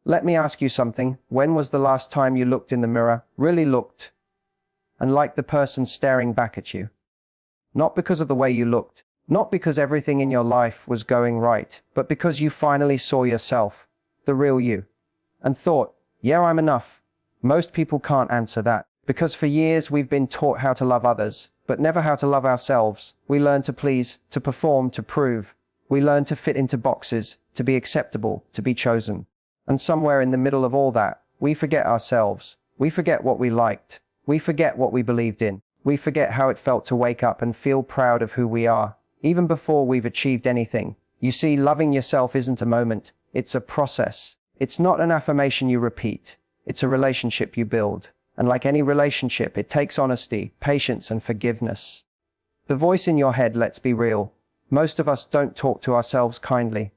Let me ask you something. When was the last time you looked in the mirror, really looked, and liked the person staring back at you? Not because of the way you looked, not because everything in your life was going right, but because you finally saw yourself, the real you, and thought, yeah, I'm enough. Most people can't answer that, because for years we've been taught how to love others, but never how to love ourselves. We learn to please, to perform, to prove. We learn to fit into boxes, to be acceptable, to be chosen. And somewhere in the middle of all that, we forget ourselves. We forget what we liked. We forget what we believed in. We forget how it felt to wake up and feel proud of who we are, even before we've achieved anything. You see, loving yourself isn't a moment. It's a process. It's not an affirmation you repeat. It's a relationship you build. And like any relationship, it takes honesty, patience, and forgiveness. The voice in your head, let's be real. Most of us don't talk to ourselves kindly.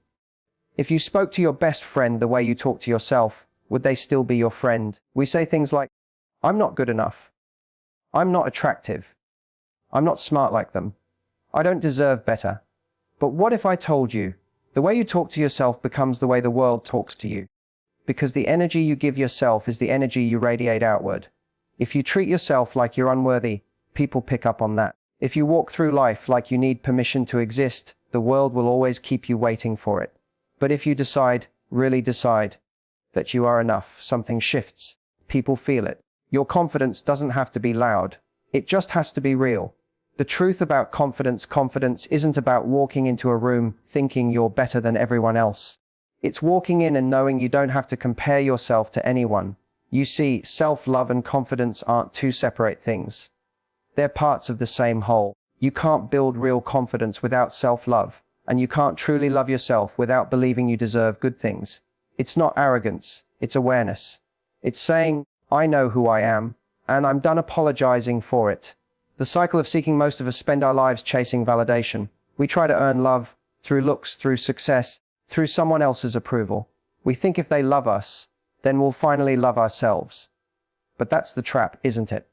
If you spoke to your best friend the way you talk to yourself, would they still be your friend? We say things like, I'm not good enough. I'm not attractive. I'm not smart like them. I don't deserve better. But what if I told you, the way you talk to yourself becomes the way the world talks to you? Because the energy you give yourself is the energy you radiate outward. If you treat yourself like you're unworthy, people pick up on that. If you walk through life like you need permission to exist, the world will always keep you waiting for it. But if you decide, really decide, that you are enough, something shifts. People feel it. Your confidence doesn't have to be loud. It just has to be real. The truth about confidence isn't about walking into a room thinking you're better than everyone else. It's walking in and knowing you don't have to compare yourself to anyone. You see, self-love and confidence aren't two separate things. They're parts of the same whole. You can't build real confidence without self-love. And you can't truly love yourself without believing you deserve good things. It's not arrogance, it's awareness. It's saying, I know who I am, and I'm done apologizing for it. The cycle of seeking, most of us spend our lives chasing validation. We try to earn love, through looks, through success, through someone else's approval. We think if they love us, then we'll finally love ourselves. But that's the trap, isn't it?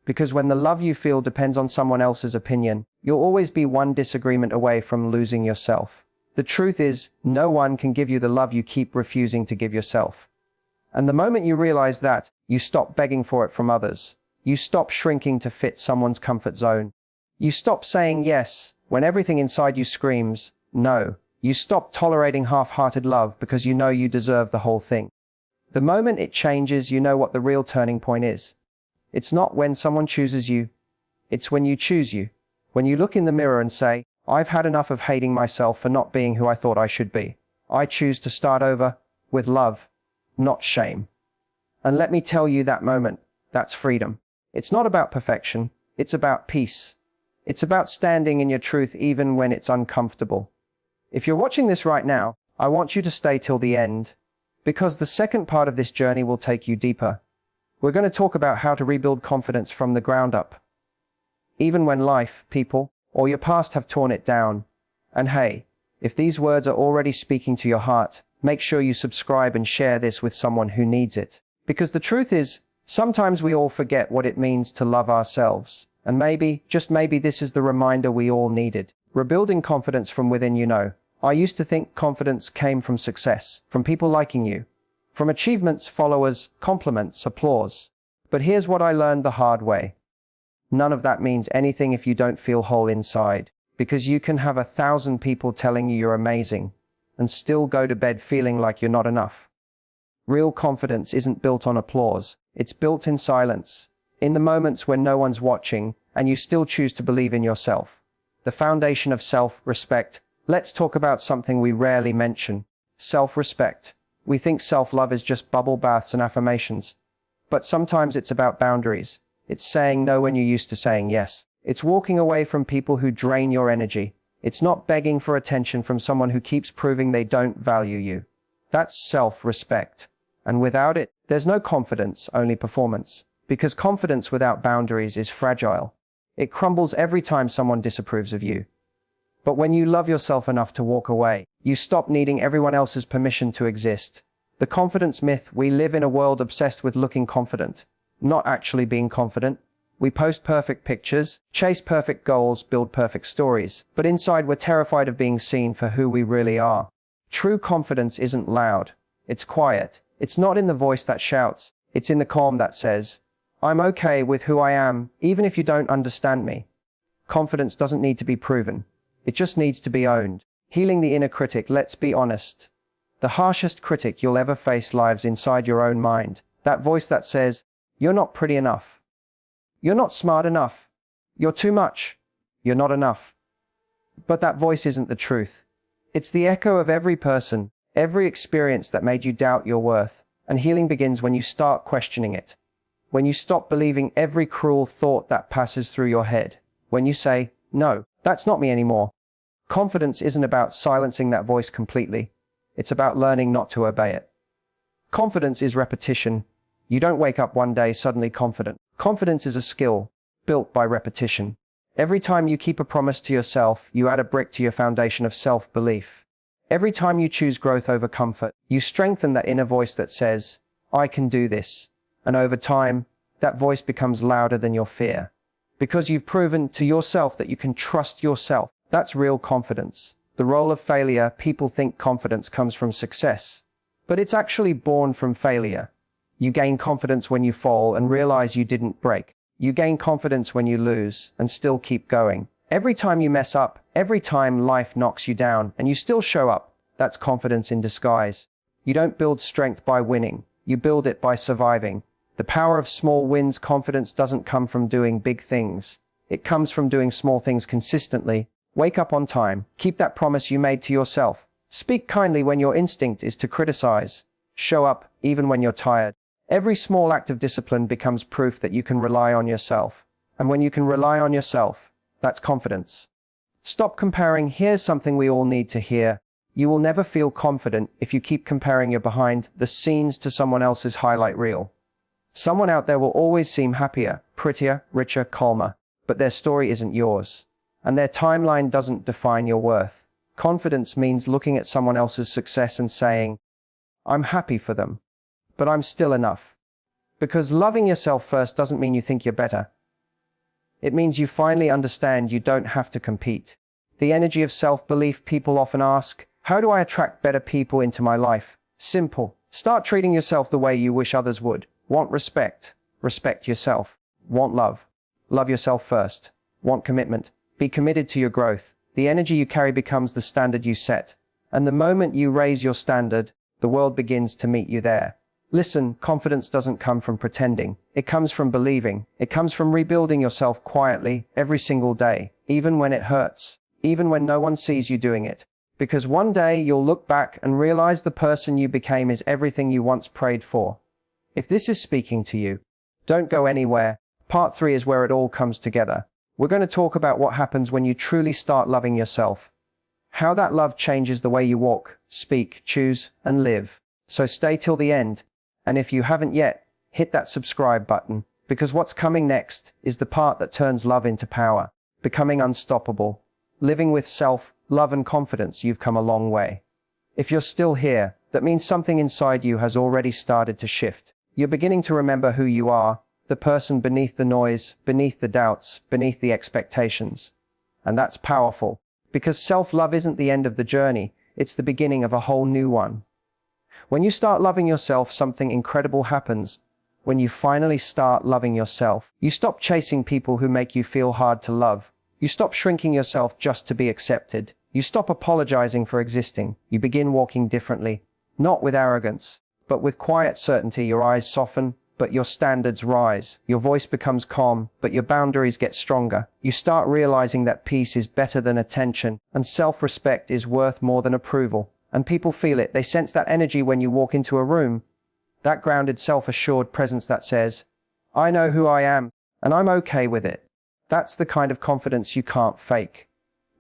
Because when the love you feel depends on someone else's opinion, you'll always be one disagreement away from losing yourself. The truth is, no one can give you the love you keep refusing to give yourself. And the moment you realize that, you stop begging for it from others. You stop shrinking to fit someone's comfort zone. You stop saying yes when everything inside you screams no. You stop tolerating half-hearted love because you know you deserve the whole thing. The moment it changes, you know what the real turning point is. It's not when someone chooses you. It's when you choose you. When you look in the mirror and say, I've had enough of hating myself for not being who I thought I should be. I choose to start over with love, not shame. And let me tell you, that moment, that's freedom. It's not about perfection. It's about peace. It's about standing in your truth even when it's uncomfortable. If you're watching this right now, I want you to stay till the end, because the second part of this journey will take you deeper. We're going to talk about how to rebuild confidence from the ground up. Even when life, people, or your past have torn it down. And hey, if these words are already speaking to your heart, make sure you subscribe and share this with someone who needs it. Because the truth is, sometimes we all forget what it means to love ourselves. And maybe, just maybe, this is the reminder we all needed. Rebuilding confidence from within. I used to think confidence came from success, from people liking you, from achievements, followers, compliments, applause. But here's what I learned the hard way. None of that means anything if you don't feel whole inside, because you can have 1,000 people telling you you're amazing and still go to bed feeling like you're not enough. Real confidence isn't built on applause. It's built in silence, in the moments when no one's watching and you still choose to believe in yourself. The foundation of self-respect. Let's talk about something we rarely mention. Self-respect. We think self-love is just bubble baths and affirmations. But sometimes it's about boundaries. It's saying no when you're used to saying yes. It's walking away from people who drain your energy. It's not begging for attention from someone who keeps proving they don't value you. That's self-respect. And without it, there's no confidence, only performance. Because confidence without boundaries is fragile. It crumbles every time someone disapproves of you. But when you love yourself enough to walk away, you stop needing everyone else's permission to exist. The confidence myth. We live in a world obsessed with looking confident, not actually being confident. We post perfect pictures, chase perfect goals, build perfect stories, but inside we're terrified of being seen for who we really are. True confidence isn't loud. It's quiet. It's not in the voice that shouts, it's in the calm that says, I'm okay with who I am, even if you don't understand me. Confidence doesn't need to be proven. It just needs to be owned. Healing the inner critic, let's be honest. The harshest critic you'll ever face lives inside your own mind. That voice that says, you're not pretty enough. You're not smart enough. You're too much. You're not enough. But that voice isn't the truth. It's the echo of every person, every experience that made you doubt your worth. And healing begins when you start questioning it. When you stop believing every cruel thought that passes through your head. When you say, no, that's not me anymore. Confidence isn't about silencing that voice completely. It's about learning not to obey it. Confidence is repetition. You don't wake up one day suddenly confident. Confidence is a skill, built by repetition. Every time you keep a promise to yourself, you add a brick to your foundation of self-belief. Every time you choose growth over comfort, you strengthen that inner voice that says, I can do this. And over time, that voice becomes louder than your fear. Because you've proven to yourself that you can trust yourself. That's real confidence. The role of failure, people think confidence comes from success. But it's actually born from failure. You gain confidence when you fall and realize you didn't break. You gain confidence when you lose and still keep going. Every time you mess up, every time life knocks you down and you still show up, that's confidence in disguise. You don't build strength by winning. You build it by surviving. The power of small wins. Confidence doesn't come from doing big things. It comes from doing small things consistently. Wake up on time. Keep that promise you made to yourself. Speak kindly when your instinct is to criticize. Show up even when you're tired. Every small act of discipline becomes proof that you can rely on yourself. And when you can rely on yourself, that's confidence. Stop comparing. Here's something we all need to hear. You will never feel confident if you keep comparing your behind the scenes to someone else's highlight reel. Someone out there will always seem happier, prettier, richer, calmer, but their story isn't yours. And their timeline doesn't define your worth. Confidence means looking at someone else's success and saying, I'm happy for them, but I'm still enough. Because loving yourself first doesn't mean you think you're better. It means you finally understand you don't have to compete. The energy of self-belief. People often ask, how do I attract better people into my life? Simple. Start treating yourself the way you wish others would. Want respect? Respect yourself. Want love? Love yourself first. Want commitment? Be committed to your growth. The energy you carry becomes the standard you set. And the moment you raise your standard, the world begins to meet you there. Listen, confidence doesn't come from pretending. It comes from believing. It comes from rebuilding yourself quietly every single day, even when it hurts, even when no one sees you doing it. Because one day you'll look back and realize the person you became is everything you once prayed for. If this is speaking to you, don't go anywhere. Part 3 is where it all comes together. We're going to talk about what happens when you truly start loving yourself. How that love changes the way you walk, speak, choose, and live. So stay till the end. And if you haven't yet, hit that subscribe button, because what's coming next is the part that turns love into power, becoming unstoppable. Living with self, love and confidence. You've come a long way. If you're still here, that means something inside you has already started to shift. You're beginning to remember who you are, the person beneath the noise, beneath the doubts, beneath the expectations. And that's powerful, because self-love isn't the end of the journey, it's the beginning of a whole new one. When you start loving yourself, something incredible happens. When you finally start loving yourself, you stop chasing people who make you feel hard to love. You stop shrinking yourself just to be accepted. You stop apologizing for existing. You begin walking differently, not with arrogance, but with quiet certainty. Your eyes soften, but your standards rise. Your voice becomes calm, but your boundaries get stronger. You start realizing that peace is better than attention, and self-respect is worth more than approval. And people feel it. They sense that energy when you walk into a room. That grounded, self-assured presence that says, I know who I am, and I'm okay with it. That's the kind of confidence you can't fake.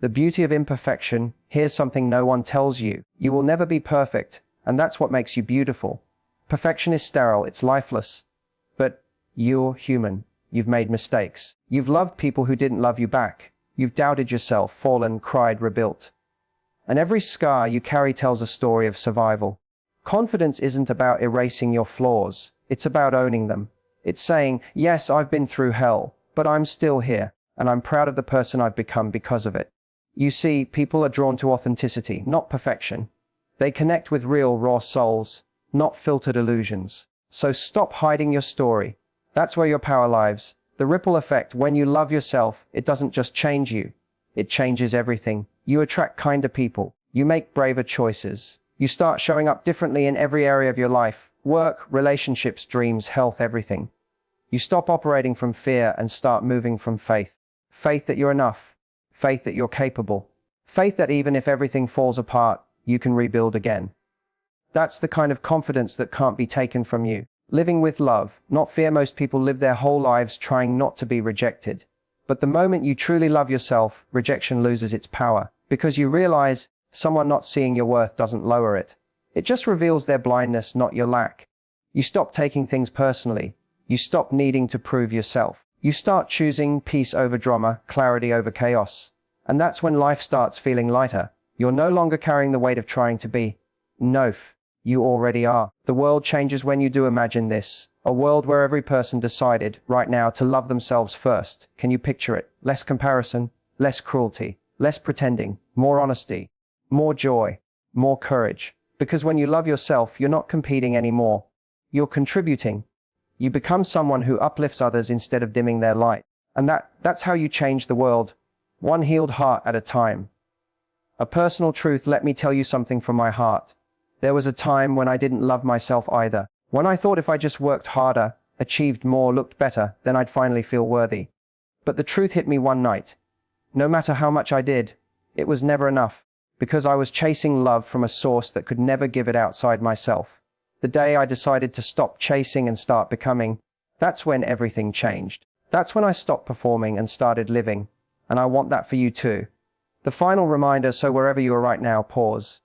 The beauty of imperfection. Here's something no one tells you. You will never be perfect, and that's what makes you beautiful. Perfection is sterile, it's lifeless. But you're human. You've made mistakes. You've loved people who didn't love you back. You've doubted yourself, fallen, cried, rebuilt. And every scar you carry tells a story of survival. Confidence isn't about erasing your flaws. It's about owning them. It's saying, yes, I've been through hell, but I'm still here, and I'm proud of the person I've become because of it. You see, people are drawn to authenticity, not perfection. They connect with real, raw souls, not filtered illusions. So stop hiding your story. That's where your power lies. The ripple effect. When you love yourself, it doesn't just change you. It changes everything. You attract kinder people. You make braver choices. You start showing up differently in every area of your life. Work, relationships, dreams, health, everything. You stop operating from fear and start moving from faith. Faith that you're enough. Faith that you're capable. Faith that even if everything falls apart, you can rebuild again. That's the kind of confidence that can't be taken from you. Living with love, not fear. Most people live their whole lives trying not to be rejected. But the moment you truly love yourself, rejection loses its power. Because you realize someone not seeing your worth doesn't lower it. It just reveals their blindness, not your lack. You stop taking things personally. You stop needing to prove yourself. You start choosing peace over drama, clarity over chaos. And that's when life starts feeling lighter. You're no longer carrying the weight of trying to be. No, you already are. The world changes when you do. Imagine this. A world where every person decided, right now, to love themselves first. Can you picture it? Less comparison, less cruelty, less pretending, more honesty, more joy, more courage. Because when you love yourself, you're not competing anymore. You're contributing. You become someone who uplifts others instead of dimming their light. And that's how you change the world. One healed heart at a time. A personal truth. Let me tell you something from my heart. There was a time when I didn't love myself either. When I thought if I just worked harder, achieved more, looked better, then I'd finally feel worthy. But the truth hit me one night. No matter how much I did, it was never enough. Because I was chasing love from a source that could never give it outside myself. The day I decided to stop chasing and start becoming, that's when everything changed. That's when I stopped performing and started living. And I want that for you too. The final reminder. So wherever you are right now, pause.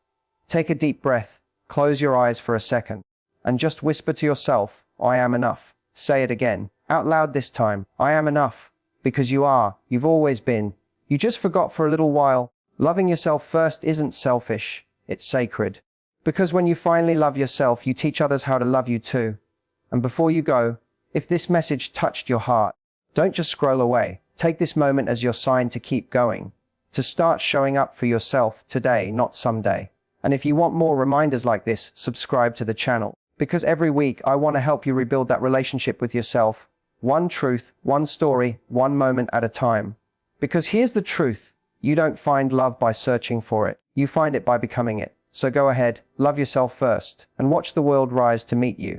Take a deep breath. Close your eyes for a second. And just whisper to yourself, I am enough. Say it again, out loud this time. I am enough. Because you are. You've always been. You just forgot for a little while. Loving yourself first isn't selfish. It's sacred. Because when you finally love yourself, you teach others how to love you too. And before you go, if this message touched your heart, don't just scroll away. Take this moment as your sign to keep going. To start showing up for yourself today, not someday. And if you want more reminders like this, subscribe to the channel. Because every week I want to help you rebuild that relationship with yourself. One truth, one story, one moment at a time. Because here's the truth. You don't find love by searching for it. You find it by becoming it. So go ahead, love yourself first, and watch the world rise to meet you.